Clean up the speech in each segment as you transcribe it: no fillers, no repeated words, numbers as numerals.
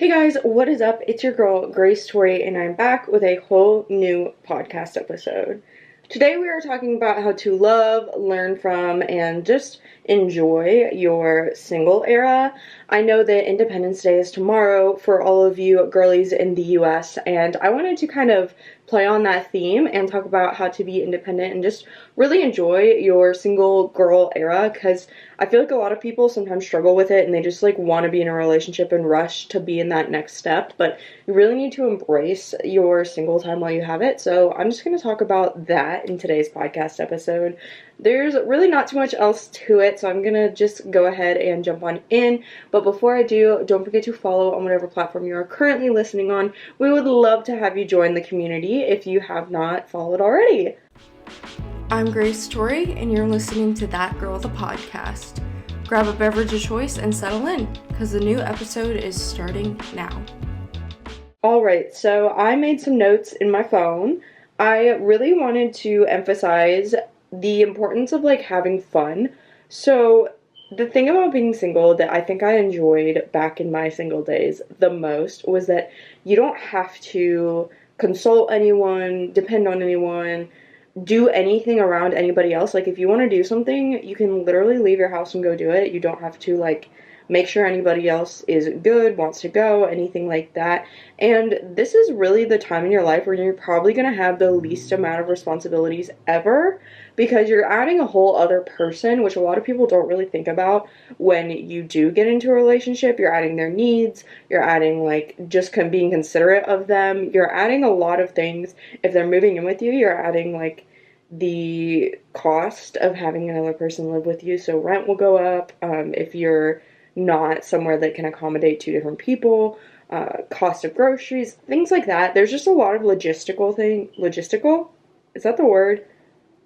Hey guys, what is up? It's your girl, Grace Tori, and I'm back with a whole new podcast episode. Today we are talking about how to love, learn from, and just enjoy your single era. I know that Independence Day is tomorrow for all of you girlies in the US, and I wanted to kind of play on that theme and talk about how to be independent and just really enjoy your single girl era, because I feel like a lot of people sometimes struggle with it and they just like want to be in a relationship and rush to be in that next step, but you really need to embrace your single time while you have it. So I'm just going to talk about that in today's podcast episode. There's really not too much else to it, so I'm going to just go ahead and jump on in. But before I do, don't forget to follow on whatever platform you are currently listening on. We would love to have you join the community if you have not followed already. I'm Grace Tori, and you're listening to That Girl the Podcast. Grab a beverage of choice and settle in, because the new episode is starting now. Alright, so I made some notes in my phone. I really wanted to emphasize the importance of like having fun. So the thing about being single that I think I enjoyed back in my single days the most was that you don't have to consult anyone, depend on anyone, do anything around anybody else. Like, if you want to do something, you can literally leave your house and go do it. You don't have to like make sure anybody else is good, wants to go, anything like that. And this is really the time in your life where you're probably going to have the least amount of responsibilities ever, because you're adding a whole other person, which a lot of people don't really think about when you do get into a relationship. You're adding their needs, you're adding like just being considerate of them, you're adding a lot of things. If they're moving in with you, you're adding like the cost of having another person live with you, so rent will go up if you're not somewhere that can accommodate two different people, cost of groceries, things like that. There's just a lot of logistical? Is that the word?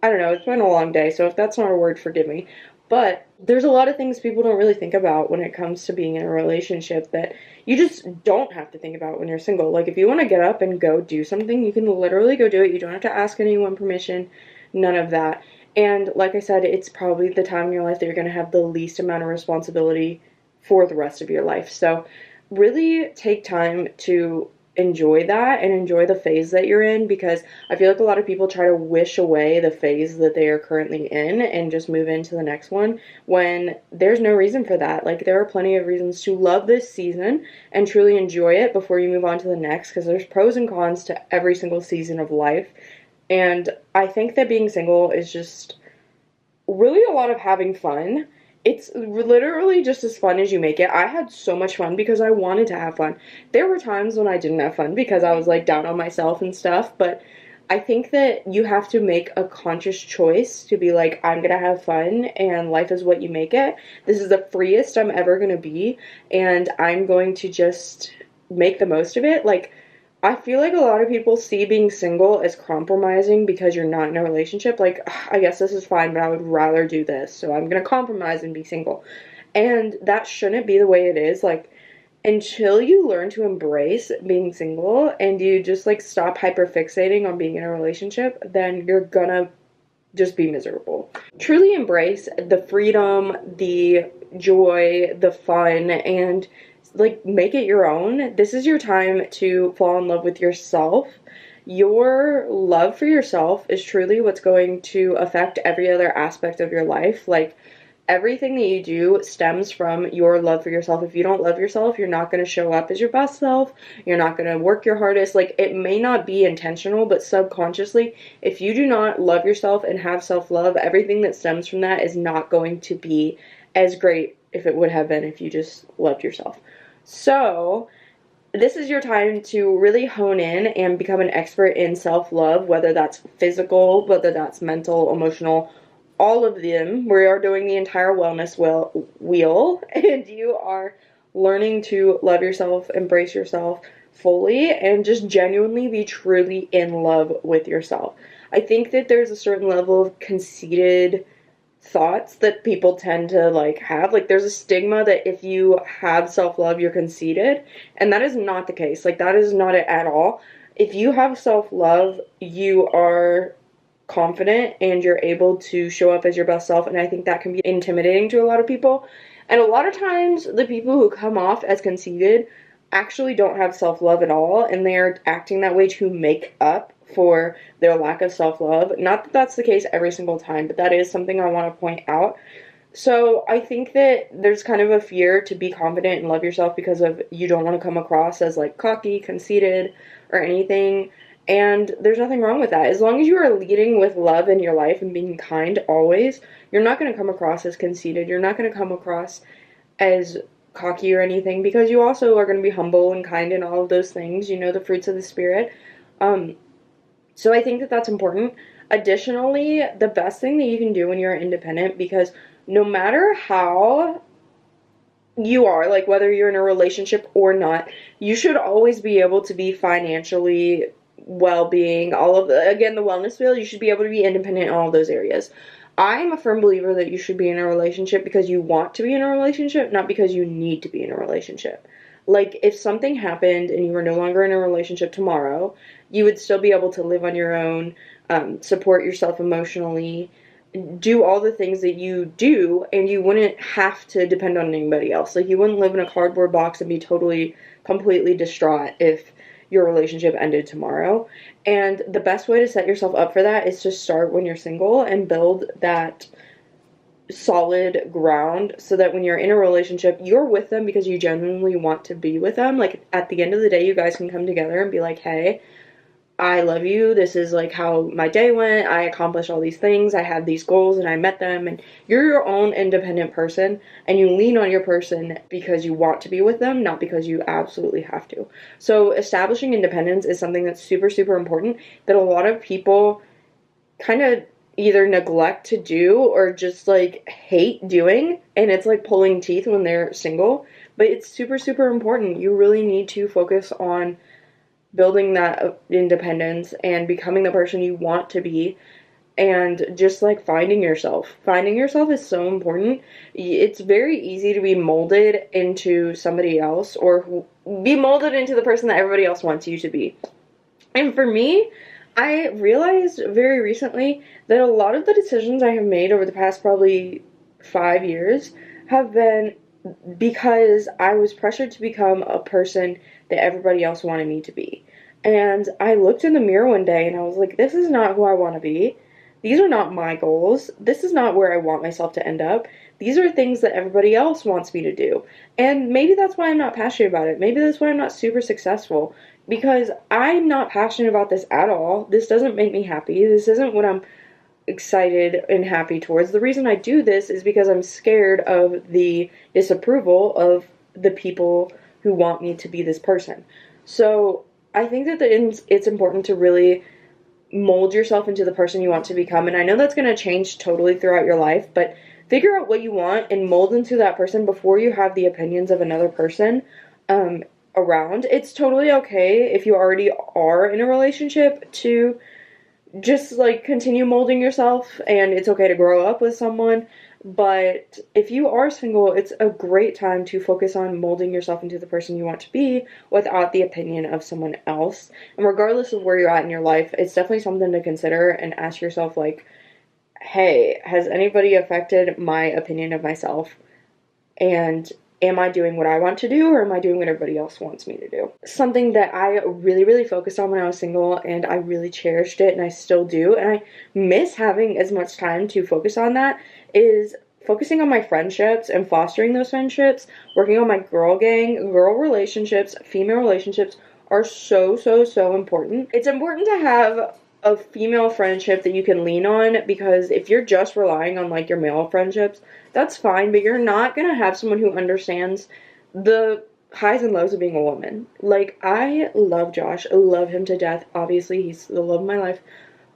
I don't know, it's been a long day, so if that's not a word, forgive me. But there's a lot of things people don't really think about when it comes to being in a relationship that you just don't have to think about when you're single. Like, if you want to get up and go do something, you can literally go do it. You don't have to ask anyone permission, none of that. And like I said, it's probably the time in your life that you're going to have the least amount of responsibility for the rest of your life. So really take time to enjoy that and enjoy the phase that you're in, because I feel like a lot of people try to wish away the phase that they are currently in and just move into the next one, when there's no reason for that. Like, there are plenty of reasons to love this season and truly enjoy it before you move on to the next, because there's pros and cons to every single season of life. And I think that being single is just really a lot of having fun. It's literally just as fun as you make it. I had so much fun because I wanted to have fun. There were times when I didn't have fun because I was like down on myself and stuff, but I think that you have to make a conscious choice to be like, I'm gonna have fun and life is what you make it. This is the freest I'm ever gonna be, and I'm going to just make the most of it. Like, I feel like a lot of people see being single as compromising because you're not in a relationship. Like, I guess this is fine, but I would rather do this, so I'm gonna compromise and be single. And that shouldn't be the way it is. Like, until you learn to embrace being single and you just like stop hyperfixating on being in a relationship, then you're gonna just be miserable. Truly embrace the freedom, the joy, the fun, and like make it your own. This is your time to fall in love with yourself. Your love for yourself is truly what's going to affect every other aspect of your life. Like, everything that you do stems from your love for yourself. If you don't love yourself, you're not going to show up as your best self. You're not going to work your hardest. Like, it may not be intentional, but subconsciously, if you do not love yourself and have self-love, everything that stems from that is not going to be as great if it would have been if you just loved yourself. So this is your time to really hone in and become an expert in self-love, whether that's physical, whether that's mental, emotional, all of them. We are doing the entire wellness wheel, and you are learning to love yourself, embrace yourself fully, and just genuinely be truly in love with yourself. I think that there's a certain level of conceited thoughts that people tend to like have. Like, there's a stigma that if you have self-love, you're conceited, and that is not the case. Like, that is not it at all. If you have self-love, you are confident and you're able to show up as your best self, and I think that can be intimidating to a lot of people. And a lot of times the people who come off as conceited actually don't have self-love at all, and they're acting that way to make up for their lack of self-love. Not that that's the case every single time, but that is something I want to point out. So I think that there's kind of a fear to be confident and love yourself because of you don't want to come across as like cocky, conceited, or anything. And there's nothing wrong with that. As long as you are leading with love in your life and being kind always, you're not going to come across as conceited. You're not going to come across as cocky or anything, because you also are going to be humble and kind and all of those things, the fruits of the spirit. So I think that that's important. Additionally, the best thing that you can do when you're independent, because no matter how you are, like whether you're in a relationship or not, you should always be able to be financially well-being, all of the, again, the wellness field, you should be able to be independent in all of those areas. I'm a firm believer that you should be in a relationship because you want to be in a relationship, not because you need to be in a relationship. Like, if something happened and you were no longer in a relationship tomorrow, you would still be able to live on your own, support yourself emotionally, do all the things that you do, and you wouldn't have to depend on anybody else. Like, you wouldn't live in a cardboard box and be totally, completely distraught if your relationship ended tomorrow. And the best way to set yourself up for that is to start when you're single and build that solid ground so that when you're in a relationship, you're with them because you genuinely want to be with them. Like, at the end of the day, you guys can come together and be like, hey, I love you. This is like how my day went. I accomplished all these things. I had these goals and I met them. And you're your own independent person, and you lean on your person because you want to be with them, not because you absolutely have to. So establishing independence is something that's super, super important that a lot of people kind of either neglect to do or just like hate doing. And it's like pulling teeth when they're single. But it's super, super important. You really need to focus on building that independence and becoming the person you want to be, and just like finding yourself. Finding yourself is so important. It's very easy to be molded into somebody else, or be molded into the person that everybody else wants you to be. And for me, I realized very recently that a lot of the decisions I have made over the past probably 5 years have been because I was pressured to become a person that everybody else wanted me to be. And I looked in the mirror one day and I was like, this is not who I want to be. These are not my goals. This is not where I want myself to end up. These are things that everybody else wants me to do. And maybe that's why I'm not passionate about it. Maybe that's why I'm not super successful. Because I'm not passionate about this at all. This doesn't make me happy. This isn't what I'm excited and happy towards. The reason I do this is because I'm scared of the disapproval of the people who want me to be this person. So I think that it's important to really mold yourself into the person you want to become. And I know that's going to change totally throughout your life, but figure out what you want and mold into that person before you have the opinions of another person around. It's totally okay if you already are in a relationship to just like continue molding yourself, and it's okay to grow up with someone. But if you are single, it's a great time to focus on molding yourself into the person you want to be without the opinion of someone else. And regardless of where you're at in your life, it's definitely something to consider and ask yourself, like, hey, has anybody affected my opinion of myself? And am I doing what I want to do, or am I doing what everybody else wants me to do? Something that I really, really focused on when I was single, and I really cherished it, and I still do, and I miss having as much time to focus on that, is focusing on my friendships and fostering those friendships, working on my girl gang. Girl relationships, female relationships are so, so, so important. It's important to have a female friendship that you can lean on, because if you're just relying on like your male friendships, that's fine, but you're not gonna have someone who understands the highs and lows of being a woman. Like, I love Josh, I love him to death. Obviously, he's the love of my life,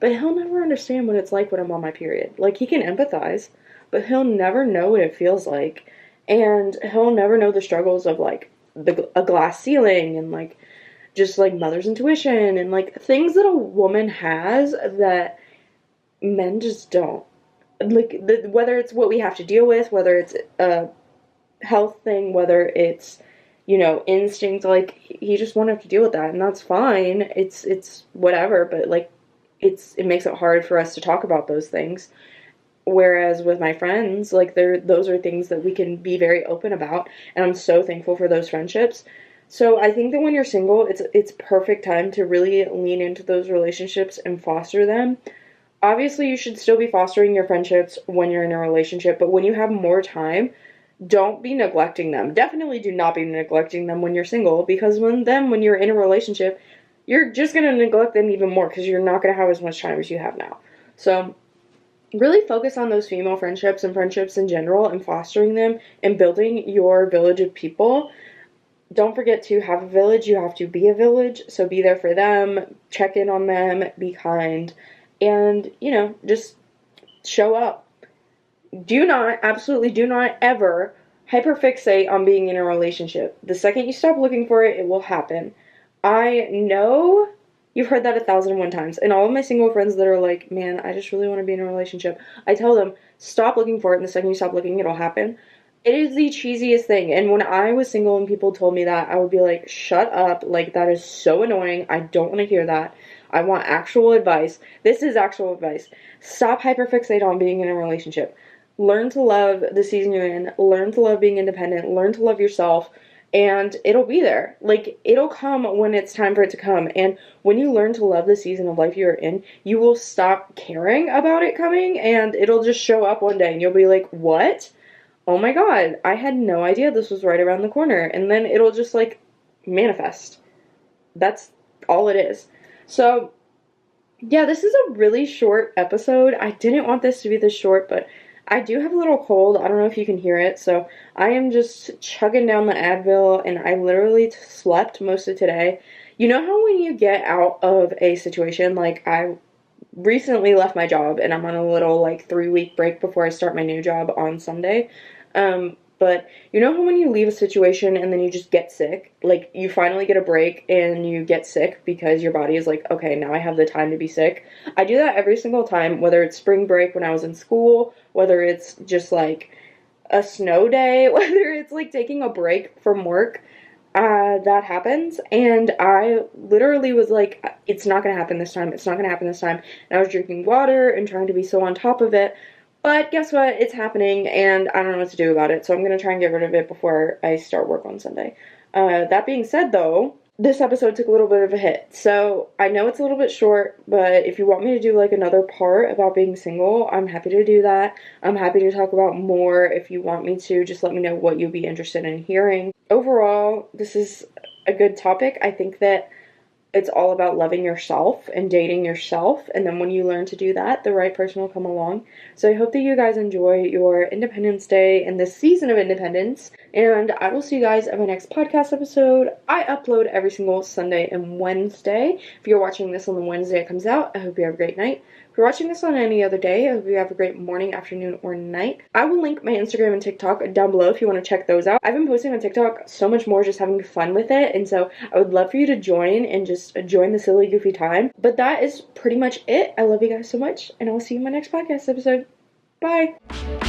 but he'll never understand what it's like when I'm on my period. Like, he can empathize, but he'll never know what it feels like, and he'll never know the struggles of like a glass ceiling, and like just like mother's intuition, and like things that a woman has that men just don't. Like, whether it's what we have to deal with, whether it's a health thing, whether it's, instinct, like, he just won't have to deal with that, and that's fine. It's whatever, but like, it makes it hard for us to talk about those things. Whereas with my friends, like, those are things that we can be very open about, and I'm so thankful for those friendships. So I think that when you're single, it's perfect time to really lean into those relationships and foster them. Obviously, you should still be fostering your friendships when you're in a relationship, but when you have more time, don't be neglecting them. Definitely do not be neglecting them when you're single, because when you're in a relationship, you're just going to neglect them even more because you're not going to have as much time as you have now. So really focus on those female friendships and friendships in general and fostering them and building your village of people. Don't forget to have a village. You have to be a village. So be there for them, check in on them, be kind, and, just show up. Absolutely do not ever hyperfixate on being in a relationship. The second you stop looking for it, it will happen. I know you've heard that 1,001 times. And all of my single friends that are like, man, I just really want to be in a relationship, I tell them, stop looking for it, and the second you stop looking, it'll happen. It is the cheesiest thing. And when I was single and people told me that, I would be like, shut up. Like, that is so annoying. I don't want to hear that. I want actual advice. This is actual advice. Stop hyperfixate on being in a relationship. Learn to love the season you're in. Learn to love being independent. Learn to love yourself. And it'll be there. Like, it'll come when it's time for it to come. And when you learn to love the season of life you're in, you will stop caring about it coming, and it'll just show up one day, and you'll be like, what? Oh my god, I had no idea this was right around the corner. And then it'll just, like, manifest. That's all it is. So, yeah, this is a really short episode. I didn't want this to be this short, but I do have a little cold. I don't know if you can hear it, so I am just chugging down the Advil, and I literally slept most of today. You know how when you get out of a situation, like I recently left my job, and I'm on a little, like, 3-week break before I start my new job on Sunday. But you know how when you leave a situation and then you just get sick, like you finally get a break and you get sick because your body is like, okay, now I have the time to be sick. I do that every single time, whether it's spring break when I was in school, whether it's just like a snow day, whether it's like taking a break from work. That happens, and I literally was like, it's not gonna happen this time, it's not gonna happen this time, and I was drinking water and trying to be so on top of it, but guess what, it's happening, and I don't know what to do about it, so I'm gonna try and get rid of it before I start work on Sunday. That being said, though, this episode took a little bit of a hit, so I know it's a little bit short, but if you want me to do, like, another part about being single, I'm happy to do that. I'm happy to talk about more. If you want me to, just let me know what you'd be interested in hearing. Overall, this is a good topic. I think that it's all about loving yourself and dating yourself, and then when you learn to do that, the right person will come along. So I hope that you guys enjoy your Independence Day and this season of independence, and I will see you guys at my next podcast episode. I upload every single Sunday and Wednesday. If you're watching this on the Wednesday it comes out, I hope you have a great night. If you're watching this on any other day, I hope you have a great morning, afternoon, or night. I will link my Instagram and TikTok down below if you want to check those out. I've been posting on TikTok so much more, just having fun with it, and so I would love for you to join and just join the silly, goofy time. But that is pretty much it. I love you guys so much, and I will see you in my next podcast episode. Bye!